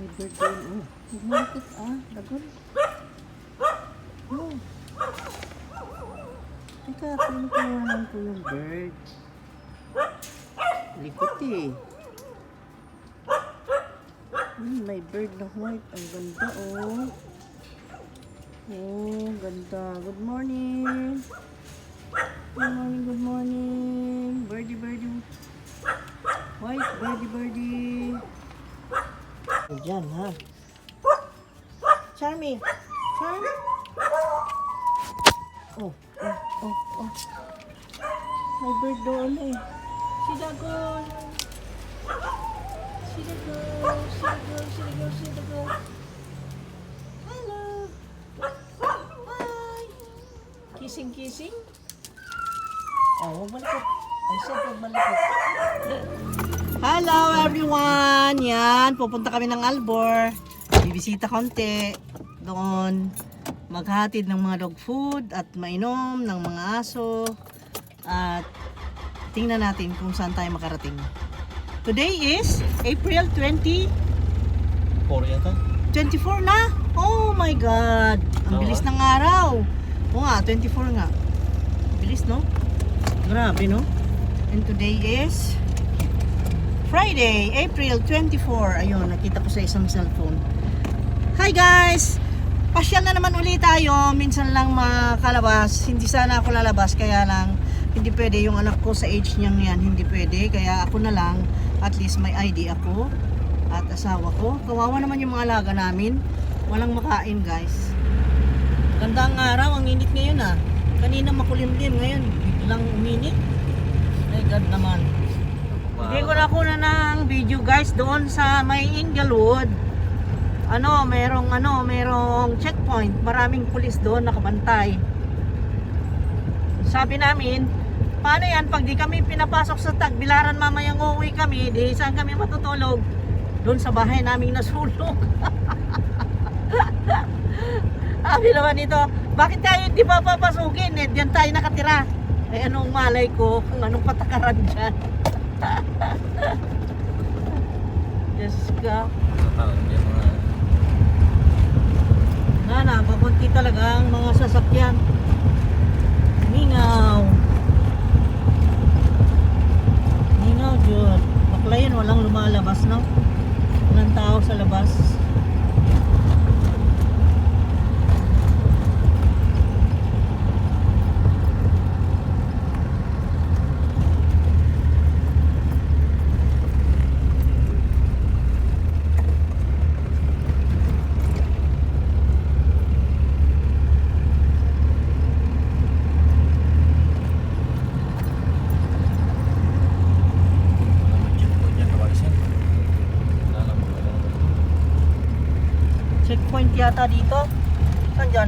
May bird doon. Oh, nagmalikot dagon. Oh. Teka, pinukuhanan ko yung bird. Likot eh. May bird na white. Ang ganda oh. Oh, ganda. Good morning. Good morning, good morning. Birdie, birdie. White, birdie, birdie. Diyan, ha? Charmy. Charm. Oh. May bird doon eh. See the girl. See the girl. See the girl. See the girl. See the girl. Hello. Hi. Kissing, kissing. Oh, malikot. I said, malikot. Hello everyone. Yan, pupunta kami ng Albor. Bibisita konti. Doon maghatid ng mga dog food at mainom ng mga aso. At tingnan natin kung saan tayo makarating. Today is April 24 yata? 24 na? Oh my God! Ang bilis ng araw. Oo nga, 24 nga. Bilis, no? Grabe, no? And today is Friday, April 24. Ayun, nakita ko sa isang cellphone. Hi guys! Pasyal na naman ulit tayo. Minsan lang makalabas. Hindi sana ako lalabas, kaya lang hindi pwede. Yung anak ko sa age niyang yan, hindi pwede. Kaya ako na lang, at least may ID ako at asawa ko. Kawawa naman yung mga alaga namin. Walang makain guys. Ganda ang araw, ang init ngayon ah. Kanina makulimlim, ngayon biglang uminit. My God naman. Hindi ko na kuna ng video guys doon sa may Inglewood. Merong checkpoint. Maraming pulis doon nakabantay. Sabi namin, paano yan pag di kami pinapasok sa Tagbilaran mamayang uuwi kami, di saan kami matutulog? Doon sa bahay naming nasulog. Sabi naman ito, bakit tayo hindi pa papasukin? Diyan tayo nakatira. Eh anong malay ko kung anong patakaran dyan. Diyos ka. Pakunti talaga ang mga sasakyan. Mingaw. Mingaw, Jud. Bakla yun, walang lumalabas, no? Walang tao sa labas. Checkpoint yata dito. Saan dyan?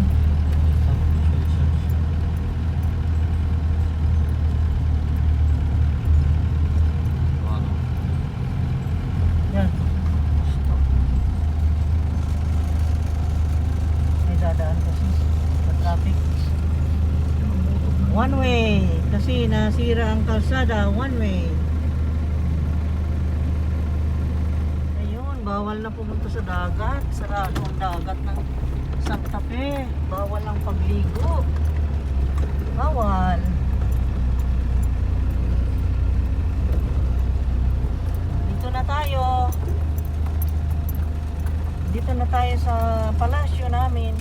Yan. May dadaan kasi sa traffic. One way. Kasi nasira ang kalsada. One way. Bawal na pumunta sa dagat. Sarado ang dagat ng Santa Fe. Bawal ang pagligo. Bawal. Dito na tayo. Dito na tayo sa palasyo namin.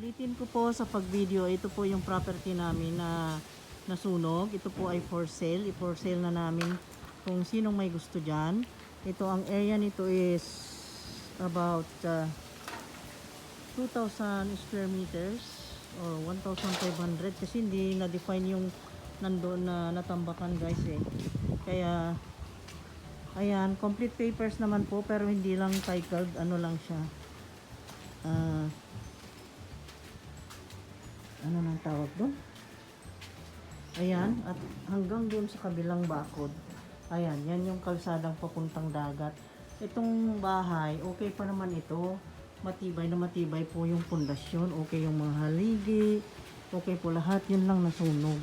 Ulitin ko po sa pag-video, ito po yung property namin na nasunog. Ito po ay for sale. I-for sale na namin kung sinong may gusto dyan. Ito, ang area nito is about 2,000 square meters or 1,500 kasi hindi na-define yung nandoon na natambakan guys eh. Kaya, ayan, complete papers naman po pero hindi lang titled, ano lang siya. Ano nang tawag doon? Ayan, at hanggang doon sa kabilang bakod. Ayan, yan yung kalsadang papuntang dagat. Itong bahay, okay pa naman ito. Matibay na matibay po yung pundasyon. Okay yung mga haligi. Okay po lahat. Yun lang nasunog.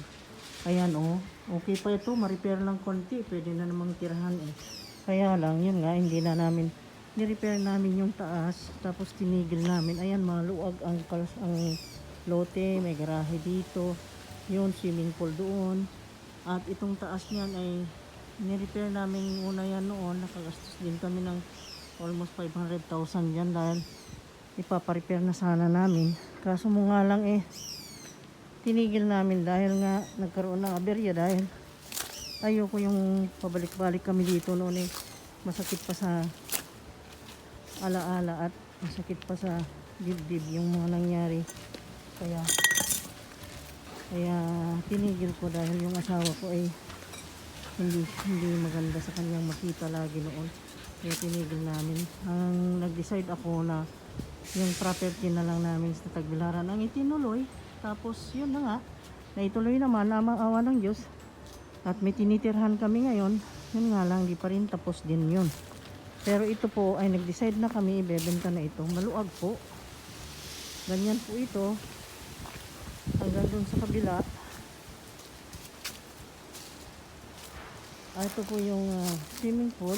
Ayan oh. Okay pa ito. Ma-repair lang konti. Pwede na namang tirahan eh. Kaya lang, yun nga, hindi na namin ni-repair namin yung taas. Tapos tinigil namin. Ayan, maluwag ang lote. May garahe dito. Yun, swimming pool doon. At itong taas niyan ay ni-repair namin una yan noon. Nakagastos din kami ng almost 500,000 yan dahil ipaparepair na sana namin. Kaso mo nga lang eh, tinigil namin dahil nga nagkaroon ng aberya dahil ayoko yung pabalik-balik kami dito noon eh. Masakit pa sa alaala at masakit pa sa dibdib yung mga nangyari. Kaya tinigil ko dahil yung asawa ko ay hindi maganda sa kanyang makita lagi noon. Kaya tinigil namin. Ang nag-decide ako na yung property na lang namin sa Tagbilaran ang itinuloy. Tapos yun na nga, naituloy naman namang awa ng Diyos. At may tinitirhan kami ngayon. Yun nga lang, di pa rin tapos din yun. Pero ito po ay nag-decide na kami, ibebenta na ito. Maluag po. Ganyan po ito. Hanggang dun sa kabila. Ito po yung swimming pool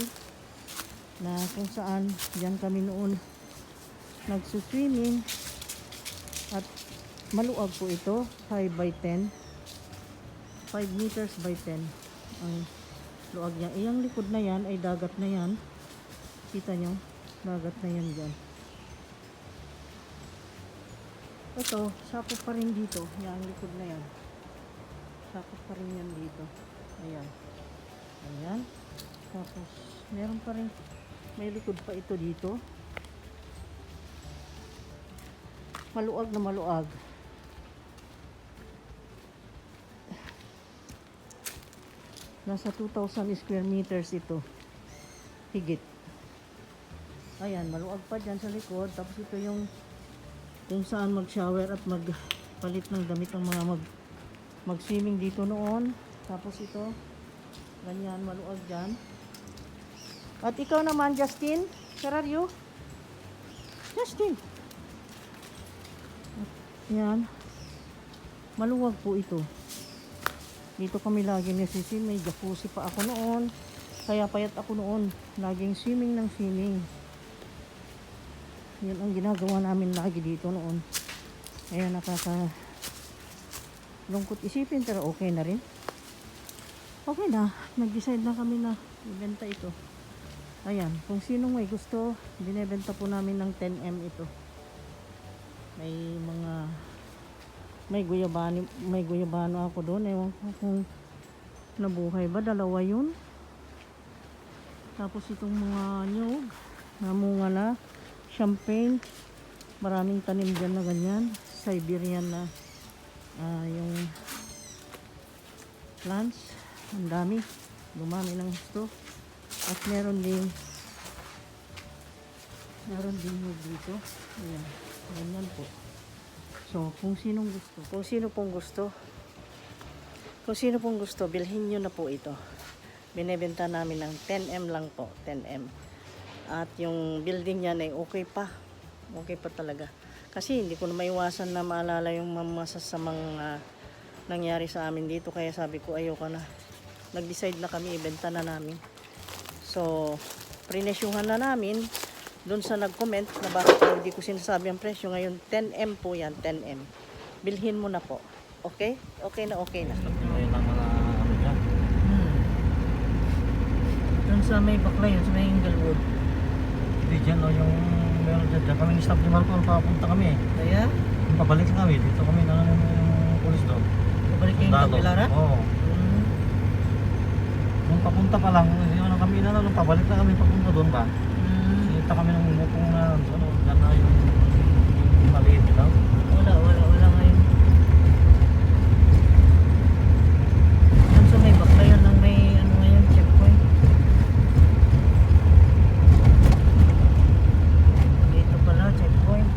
na kung saan diyan kami noon nagsuswimming at maluag po ito 5 by 10 5 meters by 10 ang luag niya. Iyang likod na yan ay dagat na yan, kita nyo, dagat na yan dyan. Ito, sakop pa rin dito, yung likod na yan, sakop pa rin yan dito. Ayan. Ayan. Tapos, meron pa rin, may likod pa ito dito. Maluag na maluag. Nasa 2,000 square meters ito. Higit. Ayan, maluag pa dyan sa likod. Tapos ito yung kung saan mag-shower at magpalit ng damit ang mga mag-swimming dito noon. Tapos ito, ganyan, maluag dyan. At ikaw naman, Justin, where are you? Justin. Yan. Maluwag po ito. Dito kami lagi nagsisim. May jacuzzi pa ako noon. Kaya payat ako noon. Laging swimming ng swimming. Yan ang ginagawa namin lagi dito noon. Kaya lungkot isipin pero okay na rin. Okay na. Nag-decide na kami na ibenta ito. Ayan. Kung sinong may gusto, binebenta po namin ng 10M ito. May guyabano ako doon. Ewan ko kung nabuhay ba. Dalawa yun. Tapos itong mga nyug, namunga na. Champagne. Maraming tanim dyan na ganyan. Siberian na yung plants. Ang dami. Dumami ng gusto. At meron din nyug dito. Ayan. Ganyan po. So, kung sino pong gusto, bilhin nyo na po ito. Binebenta namin ng 10M lang po, 10M. At yung building niya ay okay pa. Okay pa talaga. Kasi hindi ko na maiwasan na maalala yung masasamang nangyari sa amin dito. Kaya sabi ko, ayoko na. Nag-decide na kami, ibenta na namin. So, prinesyuhan na namin. Doon sa nag-comment na bakit hindi ko sinasabi ang presyo. Ngayon, 10M po yan, 10M. Bilhin mo na po. Okay? Okay na, okay na. Ayun ang mga ano dyan. Doon sa may Baklayan, sa may Inglewood. Hindi dyan o yung meron dyan. Dyan kami ni-stop ni Marco, papunta kami. Kaya? Pabalik kami. Dito kami na yung pulis doon. Pabalik kayong Tagbilaran? Oo. Nung papunta pa lang, yun ang kami na nung pabalik na kami papunta doon ba? Sinita kami ng mupong na ano, dyan na yung maliit ito. Wala ngayon. Yan sa may Baklayan ng may ano ngayon, checkpoint. Dito pala, checkpoint.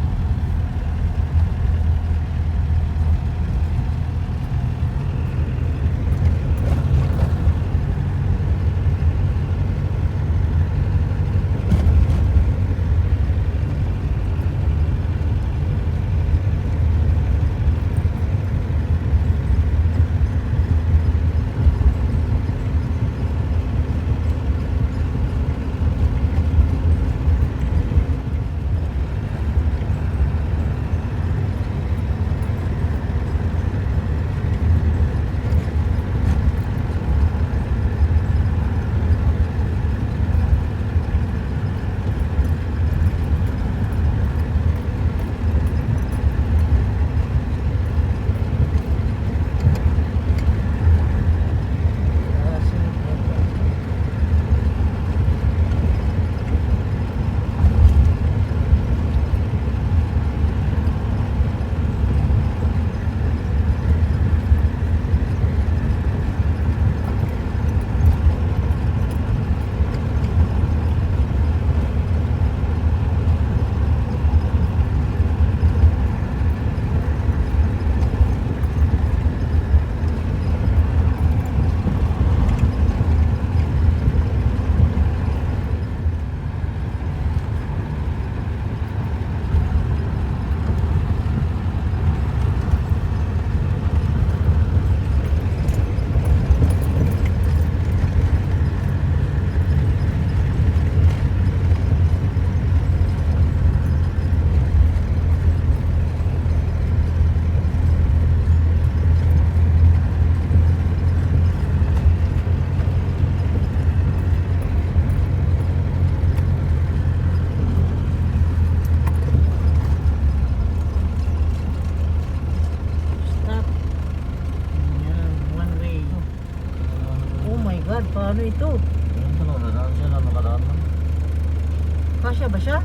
Kasya ba siya?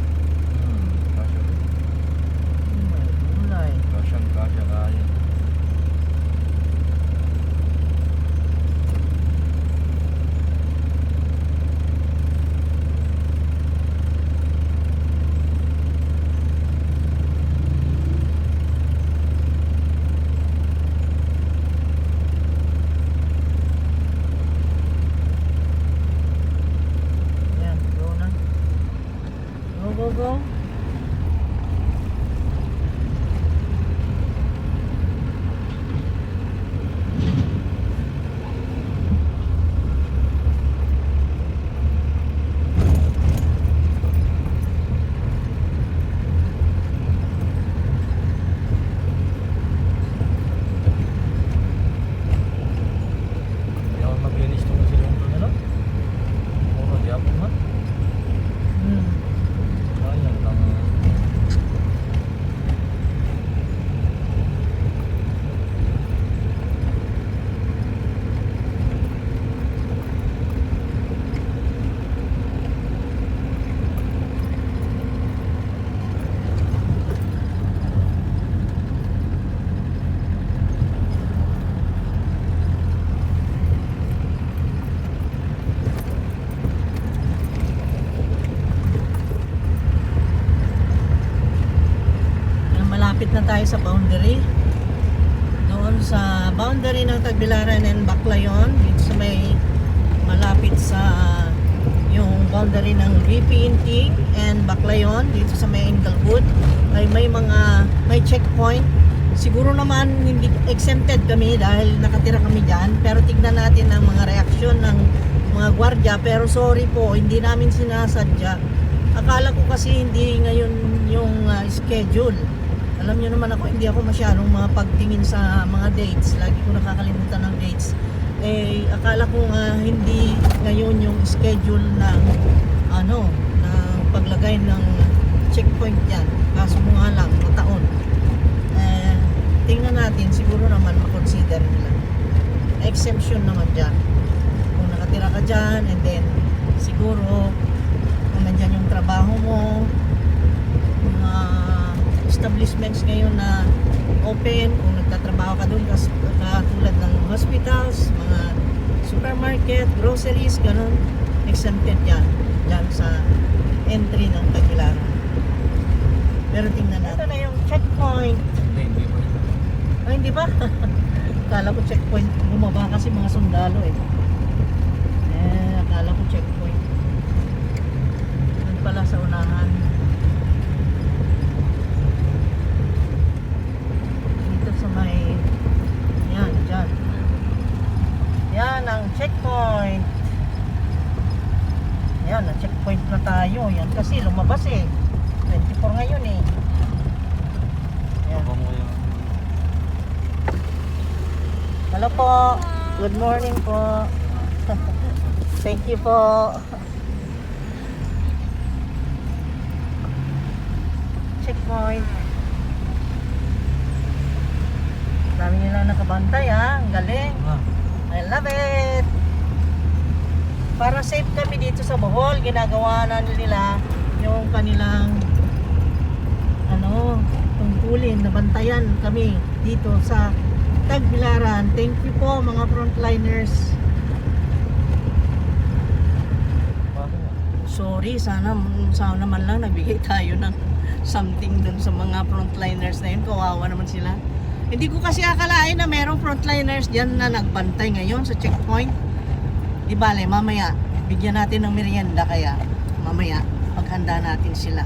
Kasya. May gulay. Kasya kaya. Yan, go na. Go. Yang maglinis tong silong nila. Mura di ako man. Hmm. Sayang lang. Malapit na tayo sa boundary. Doon sa boundary ng Tagbilaran and Baclayon, dito sa may malapit sa yung boundary ng VP Inting and Baclayon, dito sa may Englewood, ay may checkpoint. Siguro naman hindi exempted kami dahil nakatira kami dyan, pero tignan natin ang mga reaksyon ng mga gwardiya. Pero sorry po, hindi namin sinasadya. Akala ko kasi hindi ngayon yung schedule. Alam niyo naman ako, hindi ako masyadong pagtingin sa mga dates. Lagi ko nakakalimutan ng dates. Akala ko nga hindi ngayon yung schedule ng ng paglagay ng checkpoint yan. Kaso mo nga lang, mataon. Tingnan natin, siguro naman makonsider nila. Exemption naman dyan. Kung nakatira ka dyan, and then siguro kung nandyan yung trabaho mo, mga establishments ngayon na open, kung nagtatrabaho ka doon katulad ng hospitals, mga supermarket, groceries, ganun, exempted yan dyan sa entry ng Tagbilaran. Pero tingnan natin. Ito na yung checkpoint. Hindi ba? Ay, hindi ba? Akala ko checkpoint. Bumaba kasi mga sundalo akala ko checkpoint. Doon pala sa unahan. Dito sa may dyan. Yan ang checkpoint. Yan, ang checkpoint na tayo. Yan kasi lumabas 24 ngayon Yan. Baka mo yung Hello po. Good morning po. Thank you po. Checkpoint. Dami nila nakabantay Ang galing. I love it. Para safe kami dito sa Bohol, ginagawa na nila yung kanilang tungkulin, nabantayan kami dito sa Tagbilaran. Thank you po mga frontliners. Sorry, sana man lang nagbigay tayo ng something dun sa mga frontliners na yun. Kawawa naman sila. Hindi ko kasi akalain na merong frontliners dyan na nagbantay ngayon sa checkpoint. Di bale, mamaya bigyan natin ng merienda, kaya mamaya paghanda natin sila.